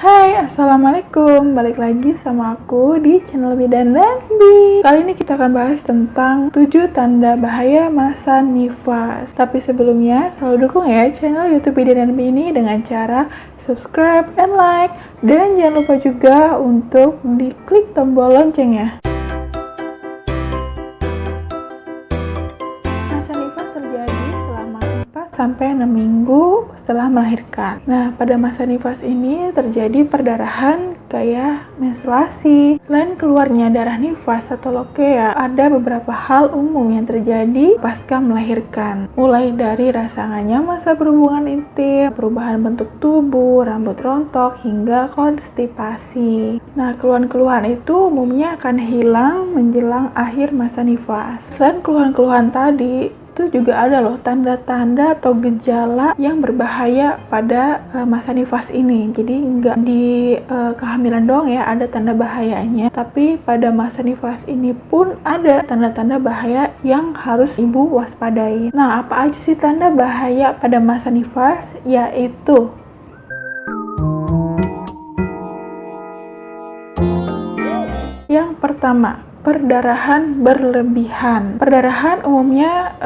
Hai, Assalamualaikum. Balik lagi sama aku di channel Bidan dan Bi. Kali ini kita akan bahas tentang 7 tanda bahaya masa nifas. Tapi sebelumnya, selalu dukung ya channel YouTube Bidan dan Bi ini dengan cara subscribe and like. Dan jangan lupa juga untuk diklik tombol loncengnya. Masa nifas terjadi selama 4-6 minggu setelah melahirkan. Nah, pada masa nifas ini terjadi perdarahan kayak menstruasi. Selain keluarnya darah nifas atau lokea, ada beberapa hal umum yang terjadi pasca melahirkan. Mulai dari rasa nggak nyaman saat berhubungan intim, perubahan bentuk tubuh, rambut rontok, hingga konstipasi. Nah, keluhan-keluhan itu umumnya akan hilang menjelang akhir masa nifas. Selain keluhan-keluhan tadi, itu juga ada loh tanda-tanda atau gejala yang berbahaya pada masa nifas ini. Jadi nggak di kehamilan doang ya ada tanda bahayanya, tapi pada masa nifas ini pun ada tanda-tanda bahaya yang harus ibu waspadai. Nah, apa aja sih tanda bahaya pada masa nifas? Yaitu yang pertama, perdarahan berlebihan. Perdarahan umumnya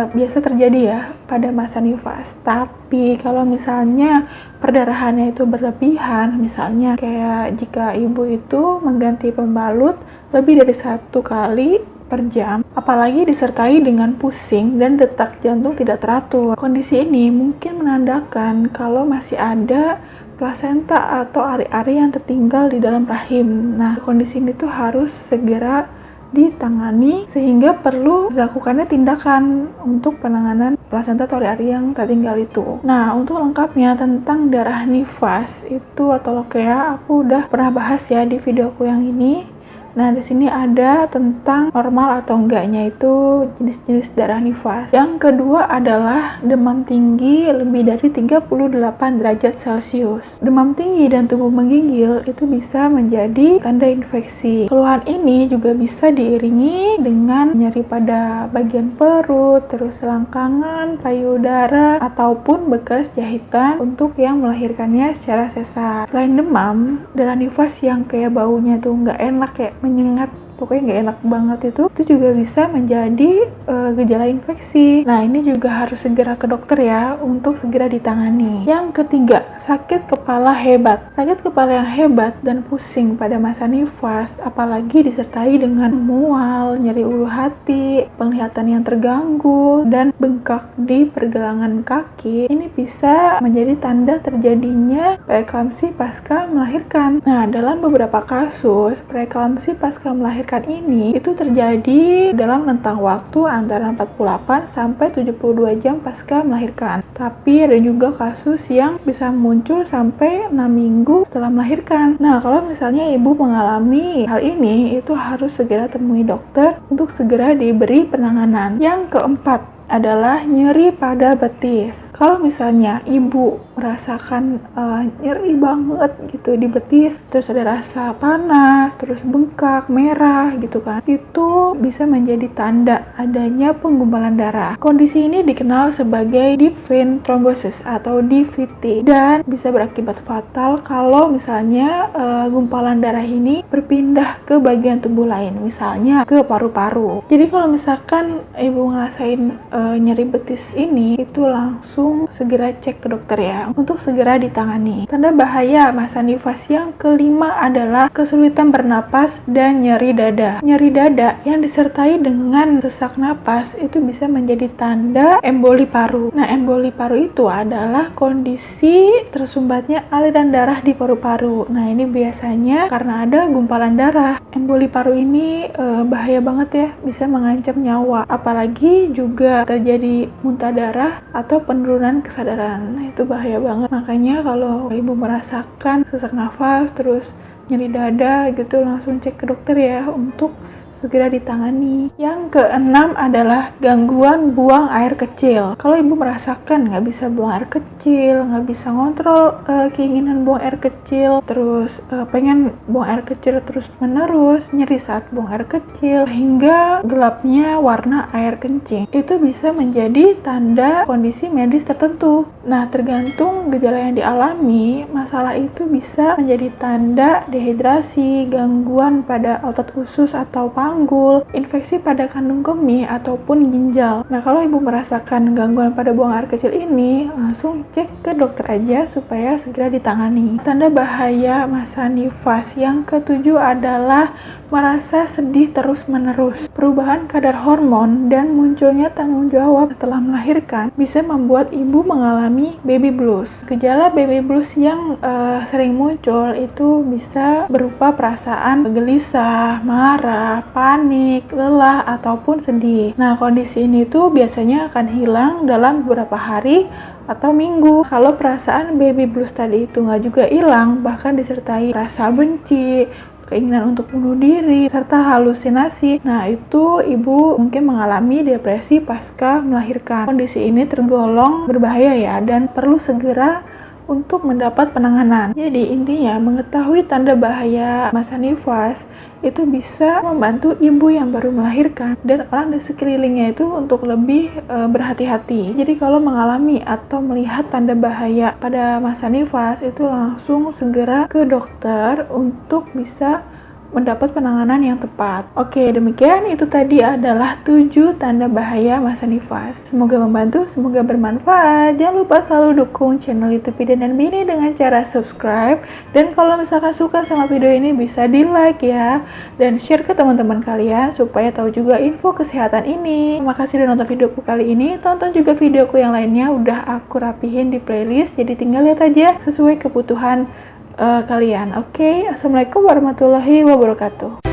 biasa terjadi ya pada masa nifas. Tapi kalau misalnya perdarahannya itu berlebihan, misalnya kayak jika ibu itu mengganti pembalut lebih dari 1 kali per jam, apalagi disertai dengan pusing dan detak jantung tidak teratur. Kondisi ini mungkin menandakan kalau masih ada plasenta atau ari-ari yang tertinggal di dalam rahim. Nah, kondisi ini tuh harus segera ditangani sehingga perlu dilakukannya tindakan untuk penanganan plasenta atau ari-ari yang tertinggal itu. Nah, untuk lengkapnya tentang darah nifas itu atau lokea, aku udah pernah bahas ya di videoku yang ini. Nah, di sini ada tentang normal atau enggaknya itu jenis-jenis darah nifas. Yang kedua adalah demam tinggi lebih dari 38 derajat Celcius. Demam tinggi dan tubuh menggigil itu bisa menjadi tanda infeksi. Keluhan ini juga bisa diiringi dengan nyeri pada bagian perut, terus selangkangan, payudara, ataupun bekas jahitan untuk yang melahirkannya secara sesar. Selain demam, darah nifas yang kayak baunya tuh nggak enak, kayak menyengat, pokoknya nggak enak banget itu juga bisa menjadi gejala infeksi. Nah, ini juga harus segera ke dokter ya untuk segera ditangani. Yang ketiga, sakit kepala hebat. Sakit kepala yang hebat dan pusing pada masa nifas, apalagi disertai dengan mual, nyeri ulu hati, penglihatan yang terganggu, dan bengkak di pergelangan kaki, ini bisa menjadi tanda terjadinya preeklamsi pasca melahirkan. Nah, dalam beberapa kasus, preeklamsi pasca melahirkan ini itu terjadi dalam rentang waktu antara 48 sampai 72 jam pasca melahirkan. Tapi ada juga kasus yang bisa muncul sampai 6 minggu setelah melahirkan. Nah, kalau misalnya ibu mengalami hal ini, itu harus segera temui dokter untuk segera diberi penanganan. Yang keempat adalah nyeri pada betis. Kalau misalnya ibu merasakan nyeri banget gitu di betis, terus ada rasa panas, terus bengkak, merah gitu kan, itu bisa menjadi tanda adanya penggumpalan darah. Kondisi ini dikenal sebagai deep vein thrombosis atau DVT dan bisa berakibat fatal kalau misalnya gumpalan darah ini berpindah ke bagian tubuh lain, misalnya ke paru-paru. Jadi kalau misalkan ibu ngerasain nyeri betis ini, itu langsung segera cek ke dokter ya untuk segera ditangani. Tanda bahaya masa nifas yang kelima adalah kesulitan bernapas dan nyeri dada. Nyeri dada yang disertai dengan sesak napas itu bisa menjadi tanda emboli paru. Nah, emboli paru itu adalah kondisi tersumbatnya aliran darah di paru-paru. Nah, ini biasanya karena ada gumpalan darah. Emboli paru ini bahaya banget ya, bisa mengancam nyawa. Apalagi juga terjadi muntah darah atau penurunan kesadaran. Nah, itu bahaya banget. Makanya kalau ibu merasakan sesak nafas terus nyeri dada gitu, langsung cek ke dokter ya untuk segera ditangani. Yang keenam adalah gangguan buang air kecil. Kalau ibu merasakan nggak bisa buang air kecil, nggak bisa ngontrol keinginan buang air kecil, terus pengen buang air kecil terus menerus, nyeri saat buang air kecil, hingga gelapnya warna air kencing, itu bisa menjadi tanda kondisi medis tertentu. Nah, tergantung gejala yang dialami, masalah itu bisa menjadi tanda dehidrasi, gangguan pada otot usus atau panggul, infeksi pada kandung kemih ataupun ginjal. Nah, kalau ibu merasakan gangguan pada buang air kecil ini, langsung cek ke dokter aja supaya segera ditangani. Tanda bahaya masa nifas yang ketujuh adalah merasa sedih terus-menerus. Perubahan kadar hormon dan munculnya tanggung jawab setelah melahirkan bisa membuat ibu mengalami baby blues. Gejala baby blues yang sering muncul itu bisa berupa perasaan gelisah, marah, panik, lelah, ataupun sedih. Nah, kondisi ini tuh biasanya akan hilang dalam beberapa hari atau minggu. Kalau perasaan baby blues tadi itu nggak juga hilang, bahkan disertai rasa benci, keinginan untuk bunuh diri, serta halusinasi. Nah, itu ibu mungkin mengalami depresi pasca melahirkan. Kondisi ini tergolong berbahaya ya, dan perlu segera untuk mendapat penanganan. Jadi intinya, mengetahui tanda bahaya masa nifas itu bisa membantu ibu yang baru melahirkan dan orang di sekelilingnya itu untuk lebih berhati-hati. Jadi kalau mengalami atau melihat tanda bahaya pada masa nifas, itu langsung segera ke dokter untuk bisa mendapat penanganan yang tepat. Oke, demikian itu tadi adalah 7 tanda bahaya masa nifas. Semoga membantu, semoga bermanfaat. Jangan lupa selalu dukung channel YouTube Bidan dan Bini dengan cara subscribe. Dan kalau misalkan suka sama video ini bisa di like ya. Dan share ke teman-teman kalian supaya tahu juga info kesehatan ini. Terima kasih udah nonton videoku kali ini. Tonton juga videoku yang lainnya, udah aku rapihin di playlist. Jadi tinggal lihat aja sesuai kebutuhan kalian. Oke, Assalamualaikum warahmatullahi wabarakatuh.